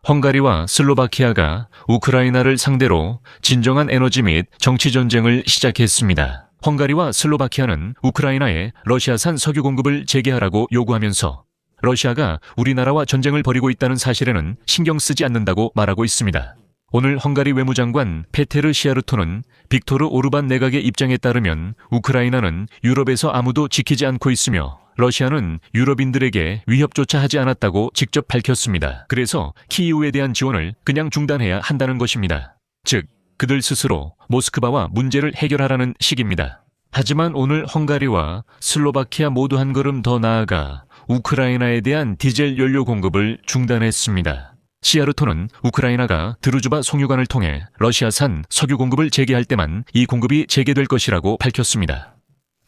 헝가리와 슬로바키아가 우크라이나를 상대로 진정한 에너지 및 정치 전쟁을 시작했습니다. 헝가리와 슬로바키아는 우크라이나에 러시아산 석유 공급을 재개하라고 요구하면서 러시아가 우리나라와 전쟁을 벌이고 있다는 사실에는 신경 쓰지 않는다고 말하고 있습니다. 오늘 헝가리 외무장관 페테르 시아르토는 빅토르 오르반 내각의 입장에 따르면 우크라이나는 유럽에서 아무도 지키지 않고 있으며 러시아는 유럽인들에게 위협조차 하지 않았다고 직접 밝혔습니다. 그래서 키이우에 대한 지원을 그냥 중단해야 한다는 것입니다. 즉, 그들 스스로 모스크바와 문제를 해결하라는 식입니다. 하지만 오늘 헝가리와 슬로바키아 모두 한 걸음 더 나아가 우크라이나에 대한 디젤 연료 공급을 중단했습니다. 시아르토는 우크라이나가 드루즈바 송유관을 통해 러시아산 석유 공급을 재개할 때만 이 공급이 재개될 것이라고 밝혔습니다.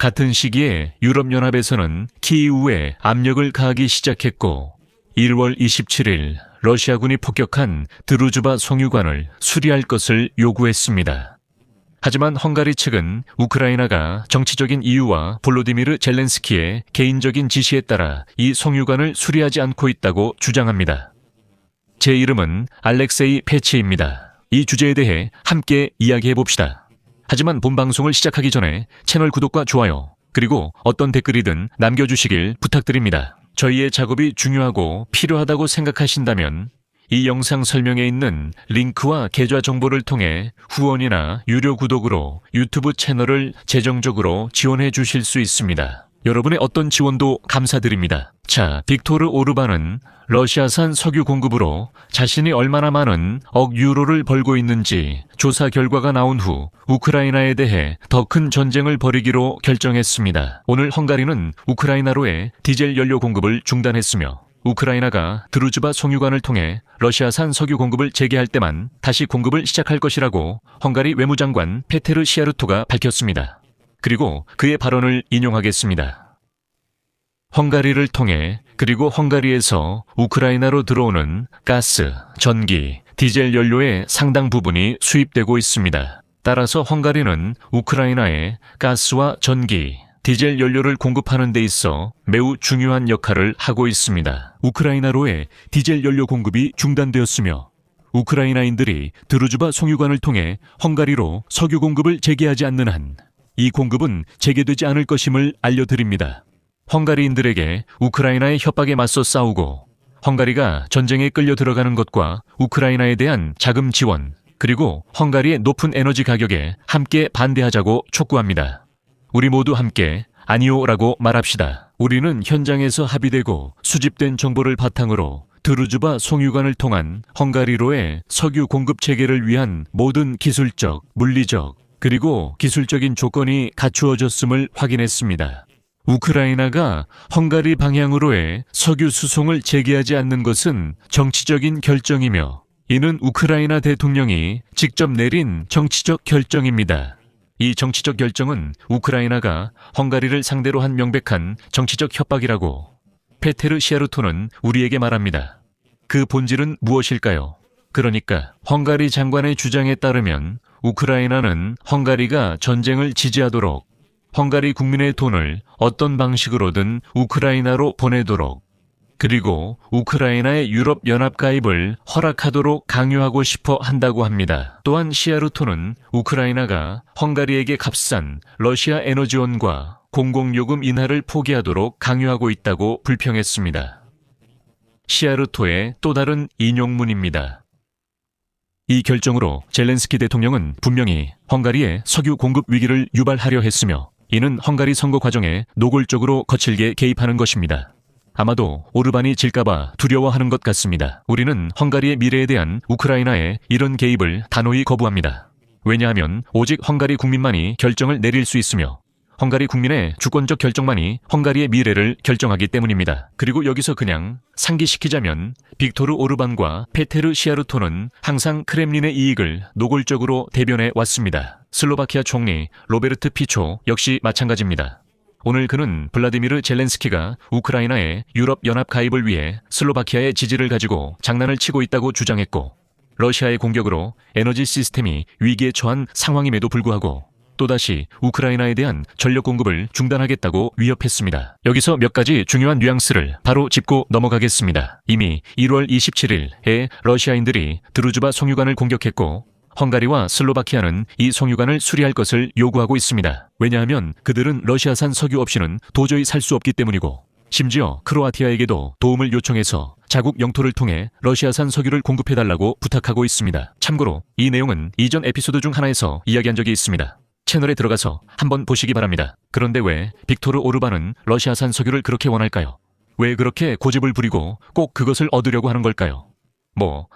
같은 시기에 유럽연합에서는 키이우에 압력을 가하기 시작했고 1월 27일 러시아군이 폭격한 드루즈바 송유관을 수리할 것을 요구했습니다. 하지만 헝가리 측은 우크라이나가 정치적인 이유와 볼로디미르 젤렌스키의 개인적인 지시에 따라 이 송유관을 수리하지 않고 있다고 주장합니다. 제 이름은 알렉세이 페치입니다. 이 주제에 대해 함께 이야기해봅시다. 하지만 본 방송을 시작하기 전에 채널 구독과 좋아요, 그리고 어떤 댓글이든 남겨주시길 부탁드립니다. 저희의 작업이 중요하고 필요하다고 생각하신다면 이 영상 설명에 있는 링크와 계좌 정보를 통해 후원이나 유료 구독으로 유튜브 채널을 재정적으로 지원해 주실 수 있습니다. 여러분의 어떤 지원도 감사드립니다. 자, 빅토르 오르반은 러시아산 석유 공급으로 자신이 얼마나 많은 억 유로를 벌고 있는지 조사 결과가 나온 후 우크라이나에 대해 더 큰 전쟁을 벌이기로 결정했습니다. 오늘 헝가리는 우크라이나로의 디젤 연료 공급을 중단했으며 우크라이나가 드루즈바 송유관을 통해 러시아산 석유 공급을 재개할 때만 다시 공급을 시작할 것이라고 헝가리 외무장관 페테르 시아르토가 밝혔습니다. 그리고 그의 발언을 인용하겠습니다. 헝가리를 통해 그리고 헝가리에서 우크라이나로 들어오는 가스, 전기, 디젤 연료의 상당 부분이 수입되고 있습니다. 따라서 헝가리는 우크라이나에 가스와 전기, 디젤 연료를 공급하는 데 있어 매우 중요한 역할을 하고 있습니다. 우크라이나로의 디젤 연료 공급이 중단되었으며 우크라이나인들이 드루즈바 송유관을 통해 헝가리로 석유 공급을 재개하지 않는 한 이 공급은 재개되지 않을 것임을 알려드립니다. 헝가리인들에게 우크라이나의 협박에 맞서 싸우고 헝가리가 전쟁에 끌려 들어가는 것과 우크라이나에 대한 자금 지원, 그리고 헝가리의 높은 에너지 가격에 함께 반대하자고 촉구합니다. 우리 모두 함께 아니오라고 말합시다. 우리는 현장에서 합의되고 수집된 정보를 바탕으로 드루즈바 송유관을 통한 헝가리로의 석유 공급 체계를 위한 모든 기술적, 물리적, 그리고 기술적인 조건이 갖추어졌음을 확인했습니다. 우크라이나가 헝가리 방향으로의 석유 수송을 재개하지 않는 것은 정치적인 결정이며 이는 우크라이나 대통령이 직접 내린 정치적 결정입니다. 이 정치적 결정은 우크라이나가 헝가리를 상대로 한 명백한 정치적 협박이라고 페테르 시아르토는 우리에게 말합니다. 그 본질은 무엇일까요? 그러니까 헝가리 장관의 주장에 따르면 우크라이나는 헝가리가 전쟁을 지지하도록 헝가리 국민의 돈을 어떤 방식으로든 우크라이나로 보내도록 그리고 우크라이나의 유럽연합 가입을 허락하도록 강요하고 싶어 한다고 합니다. 또한 시아르토는 우크라이나가 헝가리에게 값싼 러시아 에너지원과 공공요금 인하를 포기하도록 강요하고 있다고 불평했습니다. 시아르토의 또 다른 인용문입니다. 이 결정으로 젤렌스키 대통령은 분명히 헝가리의 석유 공급 위기를 유발하려 했으며 이는 헝가리 선거 과정에 노골적으로 거칠게 개입하는 것입니다. 아마도 오르반이 질까봐 두려워하는 것 같습니다. 우리는 헝가리의 미래에 대한 우크라이나의 이런 개입을 단호히 거부합니다. 왜냐하면 오직 헝가리 국민만이 결정을 내릴 수 있으며 헝가리 국민의 주권적 결정만이 헝가리의 미래를 결정하기 때문입니다. 그리고 여기서 그냥 상기시키자면 빅토르 오르반과 페테르 시아르토는 항상 크렘린의 이익을 노골적으로 대변해 왔습니다. 슬로바키아 총리 로베르트 피초 역시 마찬가지입니다. 오늘 그는 블라디미르 젤렌스키가 우크라이나의 유럽연합 가입을 위해 슬로바키아의 지지를 가지고 장난을 치고 있다고 주장했고 러시아의 공격으로 에너지 시스템이 위기에 처한 상황임에도 불구하고 또다시 우크라이나에 대한 전력 공급을 중단하겠다고 위협했습니다. 여기서 몇 가지 중요한 뉘앙스를 바로 짚고 넘어가겠습니다. 이미 1월 27일에 러시아인들이 드루즈바 송유관을 공격했고 헝가리와 슬로바키아는 이 송유관을 수리할 것을 요구하고 있습니다. 왜냐하면 그들은 러시아산 석유 없이는 도저히 살 수 없기 때문이고, 심지어 크로아티아에게도 도움을 요청해서 자국 영토를 통해 러시아산 석유를 공급해달라고 부탁하고 있습니다. 참고로 이 내용은 이전 에피소드 중 하나에서 이야기한 적이 있습니다. 채널에 들어가서 한번 보시기 바랍니다. 그런데 왜 빅토르 오르반은 러시아산 석유를 그렇게 원할까요? 왜 그렇게 고집을 부리고 꼭 그것을 얻으려고 하는 걸까요?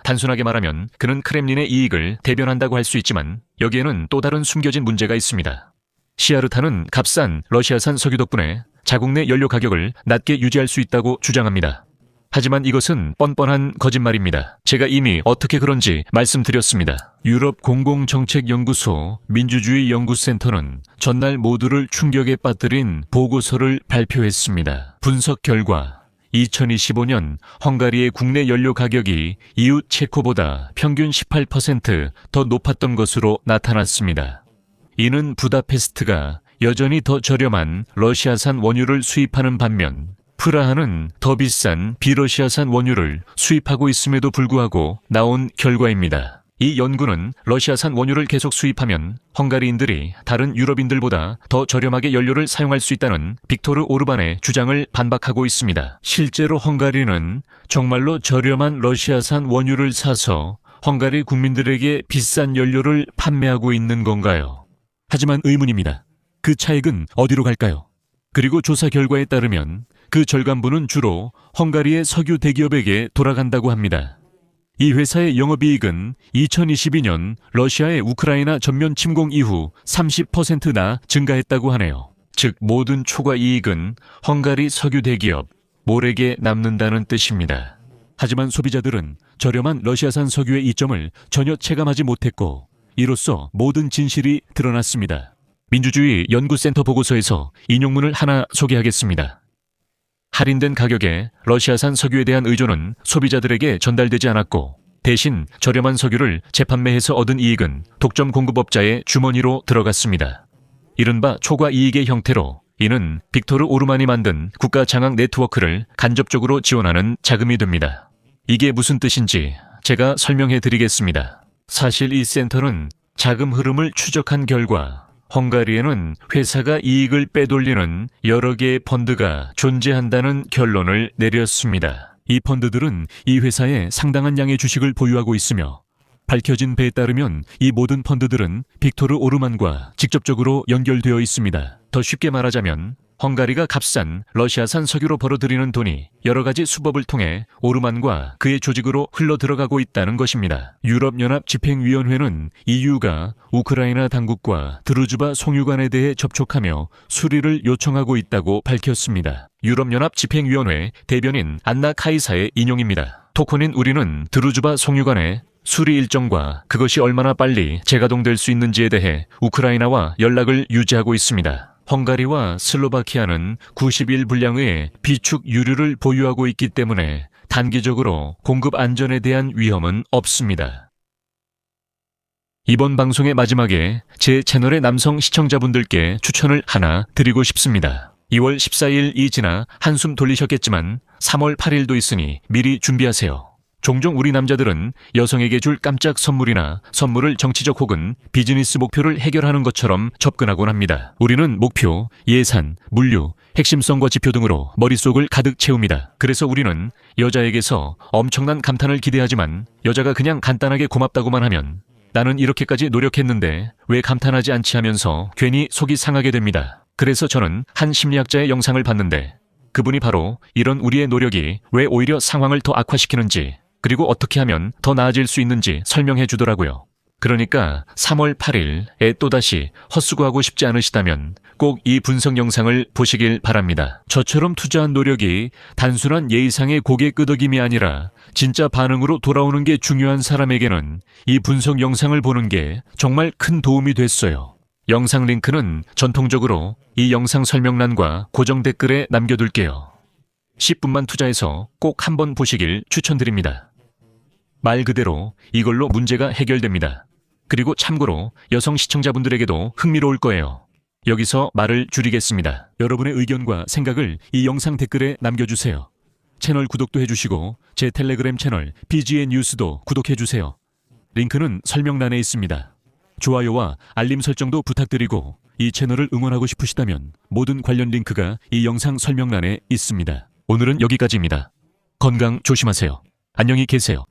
단순하게 말하면 그는 크렘린의 이익을 대변한다고 할 수 있지만 여기에는 또 다른 숨겨진 문제가 있습니다. 시아르타는 값싼 러시아산 석유 덕분에 자국 내 연료 가격을 낮게 유지할 수 있다고 주장합니다. 하지만 이것은 뻔뻔한 거짓말입니다. 제가 이미 어떻게 그런지 말씀드렸습니다. 유럽 공공정책연구소 민주주의연구센터는 전날 모두를 충격에 빠뜨린 보고서를 발표했습니다. 분석 결과 2025년 헝가리의 국내 연료 가격이 이웃 체코보다 평균 18% 높았던 것으로 나타났습니다. 이는 부다페스트가 여전히 더 저렴한 러시아산 원유를 수입하는 반면 프라하는 더 비싼 비러시아산 원유를 수입하고 있음에도 불구하고 나온 결과입니다. 이 연구는 러시아산 원유를 계속 수입하면 헝가리인들이 다른 유럽인들보다 더 저렴하게 연료를 사용할 수 있다는 빅토르 오르반의 주장을 반박하고 있습니다. 실제로 헝가리는 정말로 저렴한 러시아산 원유를 사서 헝가리 국민들에게 비싼 연료를 판매하고 있는 건가요? 하지만 의문입니다. 그 차익은 어디로 갈까요? 그리고 조사 결과에 따르면 그 절반분은 주로 헝가리의 석유 대기업에게 돌아간다고 합니다. 이 회사의 영업이익은 2022년 러시아의 우크라이나 전면 침공 이후 30%나 증가했다고 하네요. 즉 모든 초과 이익은 헝가리 석유 대기업 몰에게 남는다는 뜻입니다. 하지만 소비자들은 저렴한 러시아산 석유의 이점을 전혀 체감하지 못했고 이로써 모든 진실이 드러났습니다. 민주주의 연구센터 보고서에서 인용문을 하나 소개하겠습니다. 할인된 가격에 러시아산 석유에 대한 의존은 소비자들에게 전달되지 않았고 대신 저렴한 석유를 재판매해서 얻은 이익은 독점 공급업자의 주머니로 들어갔습니다. 이른바 초과 이익의 형태로 이는 빅토르 오르만이 만든 국가 장악 네트워크를 간접적으로 지원하는 자금이 됩니다. 이게 무슨 뜻인지 제가 설명해 드리겠습니다. 사실 이 센터는 자금 흐름을 추적한 결과 헝가리에는 회사가 이익을 빼돌리는 여러 개의 펀드가 존재한다는 결론을 내렸습니다. 이 펀드들은 이 회사에 상당한 양의 주식을 보유하고 있으며 밝혀진 바에 따르면 이 모든 펀드들은 빅토르 오르만과 직접적으로 연결되어 있습니다. 더 쉽게 말하자면 헝가리가 값싼 러시아산 석유로 벌어들이는 돈이 여러 가지 수법을 통해 오르만과 그의 조직으로 흘러들어가고 있다는 것입니다. 유럽연합 집행위원회는 EU가 우크라이나 당국과 드루즈바 송유관에 대해 접촉하며 수리를 요청하고 있다고 밝혔습니다. 유럽연합 집행위원회 대변인 안나 카이사의 인용입니다. 토콘인 우리는 드루즈바 송유관의 수리 일정과 그것이 얼마나 빨리 재가동될 수 있는지에 대해 우크라이나와 연락을 유지하고 있습니다. 헝가리와 슬로바키아는 90일 분량의 비축 유류를 보유하고 있기 때문에 단기적으로 공급 안전에 대한 위험은 없습니다. 이번 방송의 마지막에 제 채널의 남성 시청자분들께 추천을 하나 드리고 싶습니다. 2월 14일이 지나 한숨 돌리셨겠지만 3월 8일도 있으니 미리 준비하세요. 종종 우리 남자들은 여성에게 줄 깜짝 선물이나 선물을 정치적 혹은 비즈니스 목표를 해결하는 것처럼 접근하곤 합니다. 우리는 목표, 예산, 물류, 핵심성과 지표 등으로 머릿속을 가득 채웁니다. 그래서 우리는 여자에게서 엄청난 감탄을 기대하지만 여자가 그냥 간단하게 고맙다고만 하면 나는 이렇게까지 노력했는데 왜 감탄하지 않지 하면서 괜히 속이 상하게 됩니다. 그래서 저는 한 심리학자의 영상을 봤는데 그분이 바로 이런 우리의 노력이 왜 오히려 상황을 더 악화시키는지 그리고 어떻게 하면 더 나아질 수 있는지 설명해 주더라고요. 그러니까 3월 8일에 또다시 헛수고하고 싶지 않으시다면 꼭 이 분석 영상을 보시길 바랍니다. 저처럼 투자한 노력이 단순한 예의상의 고개 끄덕임이 아니라 진짜 반응으로 돌아오는 게 중요한 사람에게는 이 분석 영상을 보는 게 정말 큰 도움이 됐어요. 영상 링크는 전통적으로 이 영상 설명란과 고정 댓글에 남겨둘게요. 10분만 투자해서 꼭 한번 보시길 추천드립니다. 말 그대로 이걸로 문제가 해결됩니다. 그리고 참고로 여성 시청자분들에게도 흥미로울 거예요. 여기서 말을 줄이겠습니다. 여러분의 의견과 생각을 이 영상 댓글에 남겨주세요. 채널 구독도 해주시고 제 텔레그램 채널 BGN 뉴스도 구독해주세요. 링크는 설명란에 있습니다. 좋아요와 알림 설정도 부탁드리고 이 채널을 응원하고 싶으시다면 모든 관련 링크가 이 영상 설명란에 있습니다. 오늘은 여기까지입니다. 건강 조심하세요. 안녕히 계세요.